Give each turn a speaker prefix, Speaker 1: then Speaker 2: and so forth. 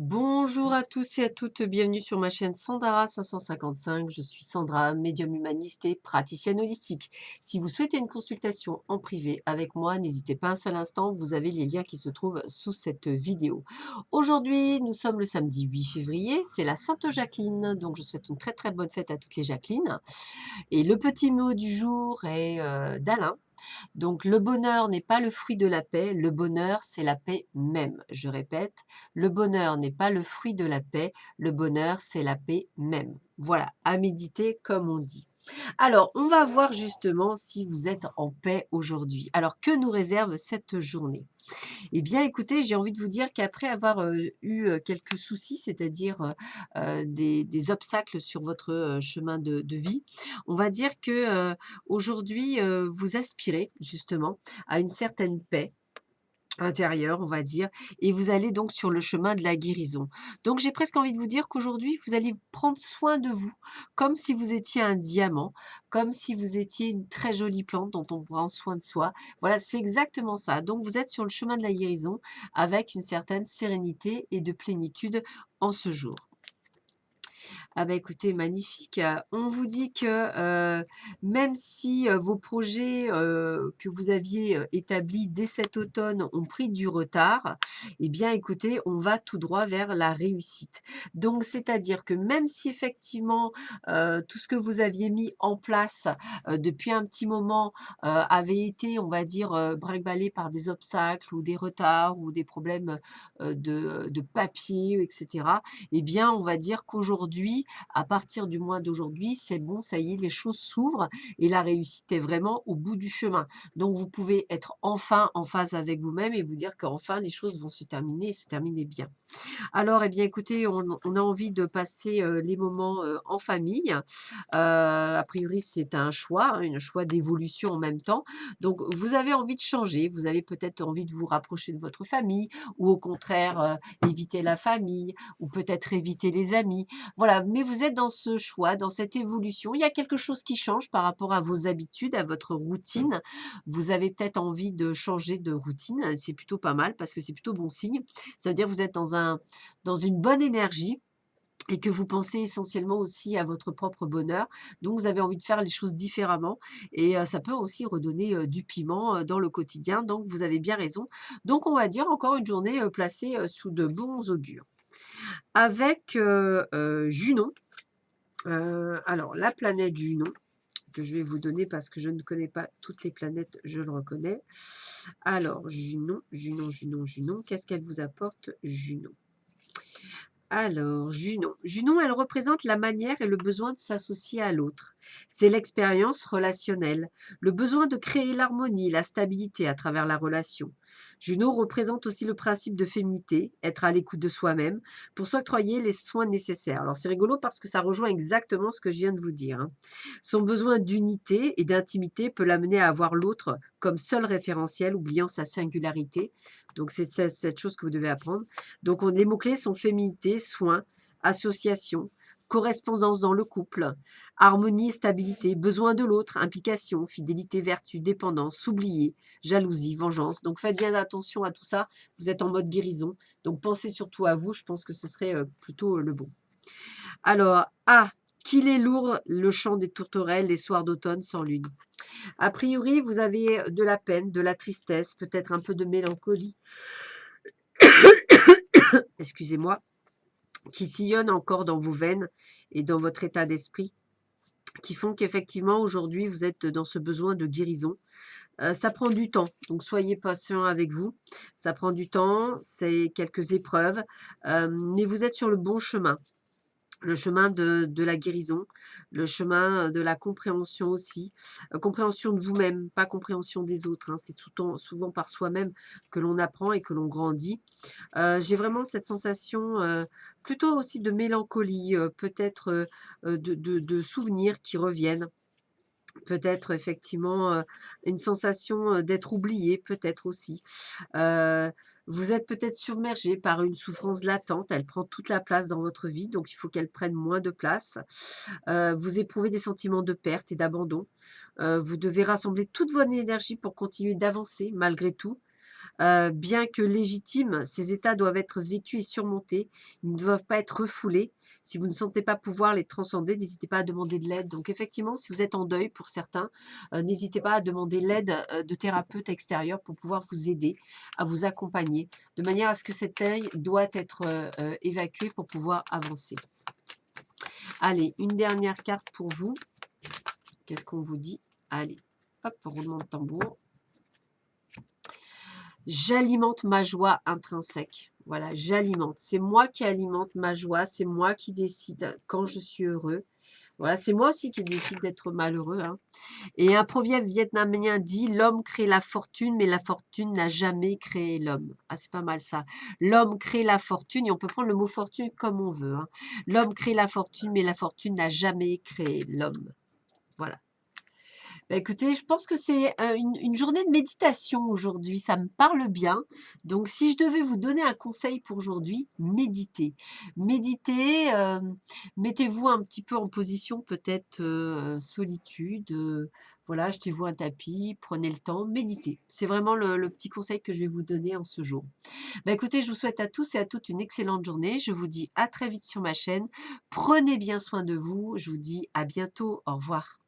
Speaker 1: Bonjour à tous et à toutes, bienvenue sur ma chaîne Sandara 555. Je suis Sandra, médium humaniste et praticienne holistique. Si vous souhaitez une consultation en privé avec moi, n'hésitez pas un seul instant, vous avez les liens qui se trouvent sous cette vidéo. Aujourd'hui, nous sommes le samedi 8 février, c'est la Sainte Jacqueline, donc je souhaite une très très bonne fête à toutes les Jacquelines. Et le petit mot du jour est d'Alain. Donc le bonheur n'est pas le fruit de la paix, le bonheur c'est la paix même. Je répète, le bonheur n'est pas le fruit de la paix, le bonheur c'est la paix même. Voilà, à méditer comme on dit. Alors, on va voir justement si vous êtes en paix aujourd'hui. Alors, que nous réserve cette journée? Eh bien, écoutez, j'ai envie de vous dire qu'après avoir eu quelques soucis, c'est-à-dire des obstacles sur votre chemin de vie, on va dire que aujourd'hui, vous aspirez justement à une certaine paix intérieure, on va dire, et vous allez donc sur le chemin de la guérison. Donc j'ai presque envie de vous dire qu'aujourd'hui, vous allez prendre soin de vous, comme si vous étiez un diamant, comme si vous étiez une très jolie plante dont on prend soin de soi. Voilà, c'est exactement ça. Donc vous êtes sur le chemin de la guérison avec une certaine sérénité et de plénitude en ce jour. Ah bah, écoutez, magnifique. On vous dit que, même si, vos projets, que vous aviez, établis dès cet automne ont pris du retard, eh bien écoutez, on va tout droit vers la réussite. Donc c'est-à-dire que même si effectivement, tout ce que vous aviez mis en place, depuis un petit moment, avait été, on va dire, brinque-ballé par des obstacles ou des retards ou des problèmes, de papier et cetera, eh bien, on va dire qu'aujourd'hui, à partir du mois d'aujourd'hui, c'est bon, ça y est, les choses s'ouvrent et la réussite est vraiment au bout du chemin. Donc, vous pouvez être enfin en phase avec vous-même et vous dire qu'enfin les choses vont se terminer et se terminer bien. Alors, eh bien, écoutez, on a envie de passer les moments en famille. A priori, c'est un choix, hein, un choix d'évolution en même temps. Donc, vous avez envie de changer, vous avez peut-être envie de vous rapprocher de votre famille, ou au contraire, éviter la famille, ou peut-être éviter les amis. Voilà, mais vous êtes dans ce choix, dans cette évolution. Il y a quelque chose qui change par rapport à vos habitudes, à votre routine. Vous avez peut-être envie de changer de routine. C'est plutôt pas mal parce que c'est plutôt bon signe. Ça veut dire que vous êtes dans une bonne énergie et que vous pensez essentiellement aussi à votre propre bonheur. Donc vous avez envie de faire les choses différemment et ça peut aussi redonner, du piment, dans le quotidien. Donc vous avez bien raison. Donc on va dire encore une journée, placée, sous de bons augures. Avec, Junon, alors la planète Junon que je vais vous donner parce que je ne connais pas toutes les planètes, je le reconnais. Alors Junon, Junon, Junon, Junon, qu'est-ce qu'elle vous apporte Junon? Alors, Junon. Junon, elle représente la manière et le besoin de s'associer à l'autre. C'est l'expérience relationnelle, le besoin de créer l'harmonie, la stabilité à travers la relation. Junon représente aussi le principe de féminité, être à l'écoute de soi-même, pour s'octroyer les soins nécessaires. Alors, c'est rigolo parce que ça rejoint exactement ce que je viens de vous dire, hein. Son besoin d'unité et d'intimité peut l'amener à avoir l'autre comme seul référentiel, oubliant sa singularité. Donc, c'est cette chose que vous devez apprendre. Donc les mots-clés sont féminité, soin, association, correspondance dans le couple, harmonie et stabilité, besoin de l'autre, implication, fidélité, vertu, dépendance, s'oublier, jalousie, vengeance. Donc faites bien attention à tout ça. Vous êtes en mode guérison. Donc pensez surtout à vous. Je pense que ce serait plutôt le bon. Alors, qu'il est lourd le chant des tourterelles les soirs d'automne sans lune. A priori, vous avez de la peine, de la tristesse, peut-être un peu de mélancolie. Excusez-moi, qui sillonnent encore dans vos veines et dans votre état d'esprit, qui font qu'effectivement aujourd'hui vous êtes dans ce besoin de guérison. Ça prend du temps, donc soyez patient avec vous. Ça prend du temps, c'est quelques épreuves, mais vous êtes sur le bon chemin. Le chemin de la guérison, le chemin de la compréhension aussi, compréhension de vous-même, pas compréhension des autres, hein. C'est souvent par soi-même que l'on apprend et que l'on grandit. J'ai vraiment cette sensation, plutôt aussi de mélancolie, peut-être, de souvenirs qui reviennent. Peut-être effectivement, une sensation, d'être oublié, peut-être aussi. Heu, Vous êtes peut-être submergé par une souffrance latente, elle prend toute la place dans votre vie, donc il faut qu'elle prenne moins de place. Vous éprouvez des sentiments de perte et d'abandon. Vous devez rassembler toute votre énergie pour continuer d'avancer malgré tout. Bien que légitimes, ces états doivent être vécus et surmontés. Ils ne doivent pas être refoulés. Si vous ne sentez pas pouvoir les transcender, n'hésitez pas à demander de l'aide. Donc effectivement, si vous êtes en deuil pour certains, n'hésitez pas à demander l'aide de thérapeutes extérieurs pour pouvoir vous aider, à vous accompagner, de manière à ce que cet deuil doit être évacué pour pouvoir avancer. Allez, une dernière carte pour vous. Qu'est-ce qu'on vous dit? Allez, hop, roulement de tambour. J'alimente ma joie intrinsèque. Voilà, j'alimente. C'est moi qui alimente ma joie. C'est moi qui décide quand je suis heureux. Voilà, c'est moi aussi qui décide d'être malheureux, hein. Et un proverbe vietnamien dit: l'homme crée la fortune, mais la fortune n'a jamais créé l'homme. Ah, c'est pas mal ça. L'homme crée la fortune, et on peut prendre le mot fortune comme on veut, hein. L'homme crée la fortune, mais la fortune n'a jamais créé l'homme. Voilà. Bah, écoutez, je pense que c'est une journée de méditation aujourd'hui, ça me parle bien. Donc si je devais vous donner un conseil pour aujourd'hui, méditez. Méditez, mettez-vous un petit peu en position peut-être solitude, voilà, achetez-vous un tapis, prenez le temps, méditez. C'est vraiment le petit conseil que je vais vous donner en ce jour. Bah, écoutez, je vous souhaite à tous et à toutes une excellente journée. Je vous dis à très vite sur ma chaîne. Prenez bien soin de vous. Je vous dis à bientôt. Au revoir.